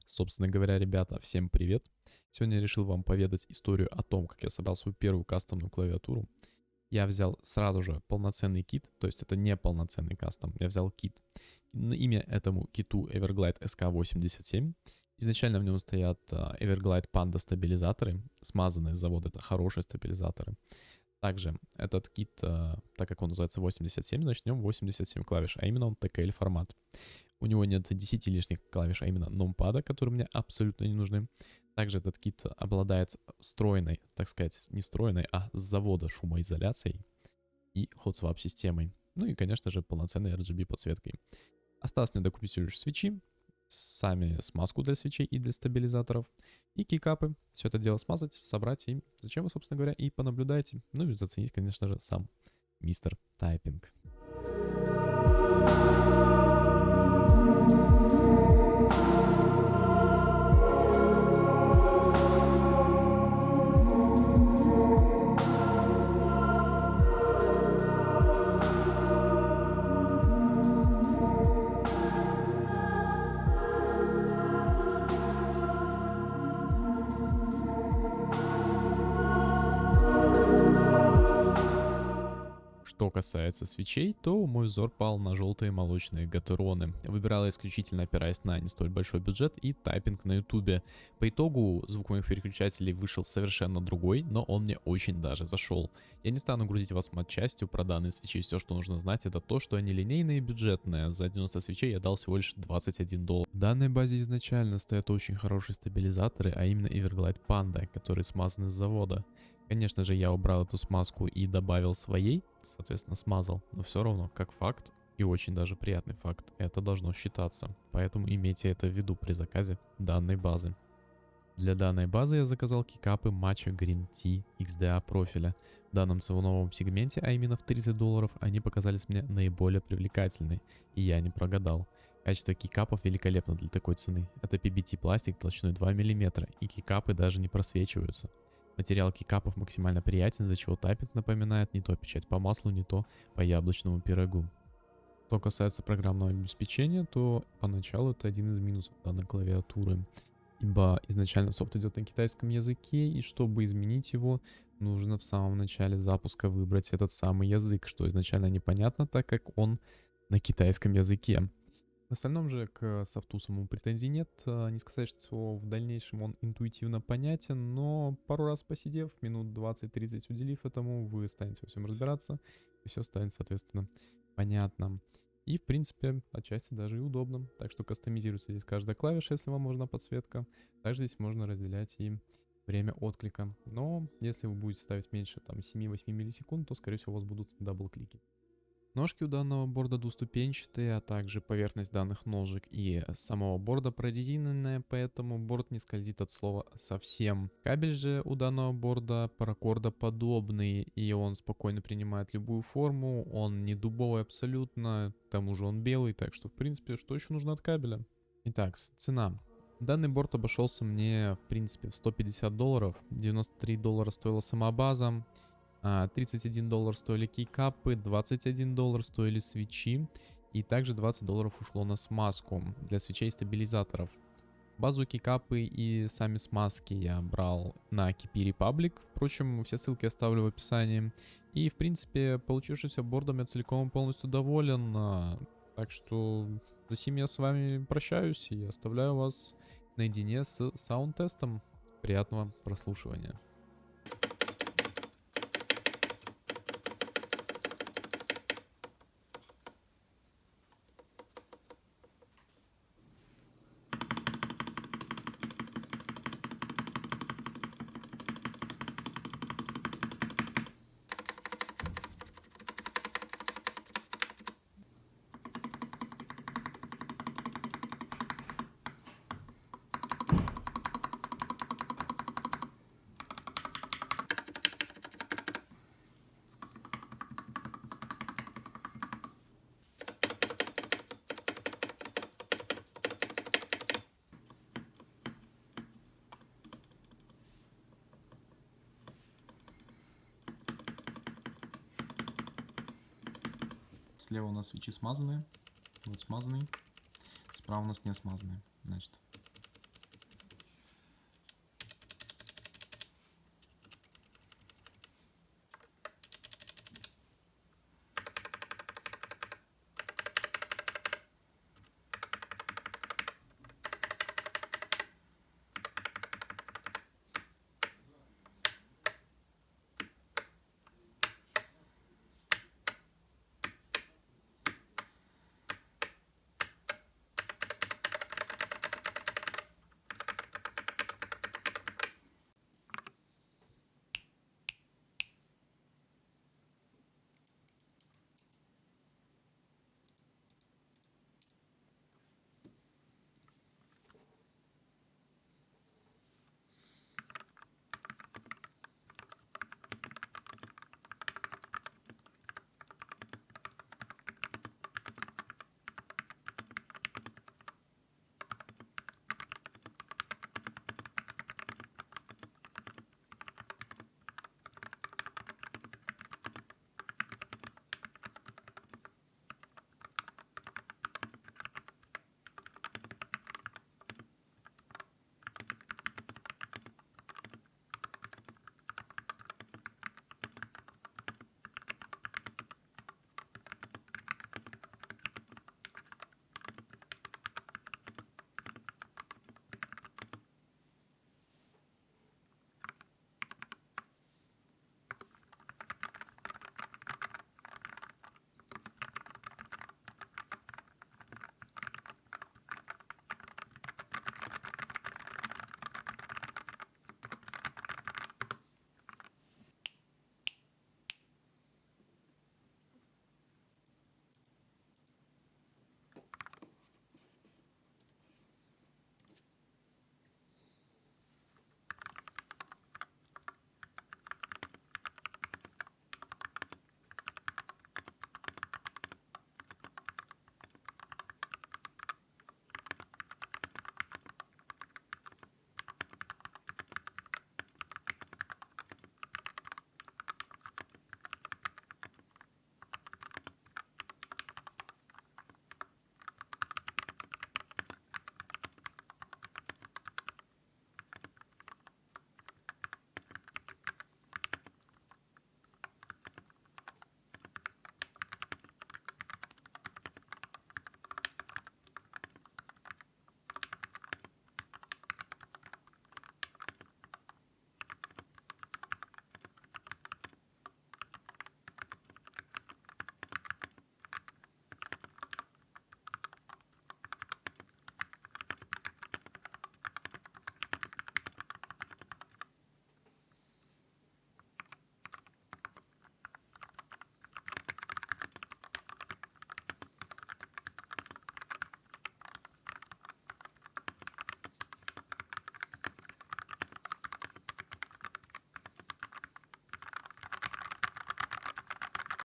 Собственно говоря, ребята, всем привет! Сегодня я решил вам поведать историю о том, как я собрал свою первую кастомную клавиатуру. Я взял сразу же полноценный кит, то есть это не полноценный кастом, я взял кит. На имя этому киту Everglide SK87. Изначально в нем стоят Everglide Panda стабилизаторы, смазанные с завода, это хорошие стабилизаторы. Также этот кит, так как он называется 87, значит в нем 87 клавиш, а именно он TKL формат. У него нет 10 лишних клавиш, а именно нумпада, которые мне абсолютно не нужны. Также этот кит обладает встроенной, так сказать, не встроенной, а с завода шумоизоляцией и hot-swap системой. Ну и, конечно же, полноценной RGB подсветкой. Осталось мне докупить всего лишь свечи, сами смазку для свечей и для стабилизаторов, и кикапы. Все это дело смазать, собрать, и зачем вы, собственно говоря, и понаблюдайте. Ну и заценить, конечно же, сам мистер Тайпинг. Что касается свечей, то мой взор пал на желтые молочные гатероны. Выбирал я исключительно опираясь на не столь большой бюджет и тайпинг на ютубе. По итогу звук моих переключателей вышел совершенно другой, но он мне очень даже зашел. Я не стану грузить вас матчастью про данные свечи, все, что нужно знать, это то, что они линейные и бюджетные. За 90 свечей я дал всего лишь $21. В данной базе изначально стоят очень хорошие стабилизаторы, а именно Everglide Panda, которые смазаны с завода. Конечно же, я убрал эту смазку и добавил своей, соответственно, смазал, но все равно, как факт, и очень даже приятный факт, это должно считаться. Поэтому имейте это в виду при заказе данной базы. Для данной базы я заказал кикапы Matcha Green Tea XDA профиля. В данном ценовом сегменте, а именно в $30, они показались мне наиболее привлекательной, и я не прогадал. Качество кикапов великолепно для такой цены. Это PBT пластик толщиной 2 мм, и кикапы даже не просвечиваются. Материал кикапов максимально приятен, из-за чего тайпинг напоминает не то печать по маслу, не то по яблочному пирогу. Что касается программного обеспечения, то поначалу это один из минусов данной клавиатуры, ибо изначально софт идет на китайском языке, и чтобы изменить его, нужно в самом начале запуска выбрать этот самый язык, что изначально непонятно, так как он на китайском языке. В остальном же к софту самому претензий нет. Не сказать, что в дальнейшем он интуитивно понятен, но пару раз посидев, минут 20-30 уделив этому, вы станете во всем разбираться, и все станет, соответственно, понятно. И, в принципе, отчасти даже и удобно. Так что кастомизируется здесь каждая клавиша, если вам нужна подсветка. Также здесь можно разделять и время отклика. Но если вы будете ставить меньше там 7-8 миллисекунд, то, скорее всего, у вас будут дабл-клики. Ножки у данного борда двуступенчатые, а также поверхность данных ножек и самого борда прорезиненная, поэтому борт не скользит от слова совсем. Кабель же у данного борда паракордоподобный, и он спокойно принимает любую форму, он не дубовый абсолютно, к тому же он белый, так что в принципе, что еще нужно от кабеля? Итак, цена. Данный борт обошелся мне в принципе в $150, $93 стоила сама база. $31 стоили кейкапы, $21 стоили свечи, и также $20 ушло на смазку для свечей стабилизаторов. Базу, кейкапы и сами смазки я брал на KP Republic, впрочем, все ссылки оставлю в описании. И, в принципе, получившимся бордом я целиком и полностью доволен, так что за сим я с вами прощаюсь и оставляю вас наедине с саунд-тестом. Приятного прослушивания. Слева у нас свечи смазанные, вот смазанный, справа у нас не смазанные. Значит,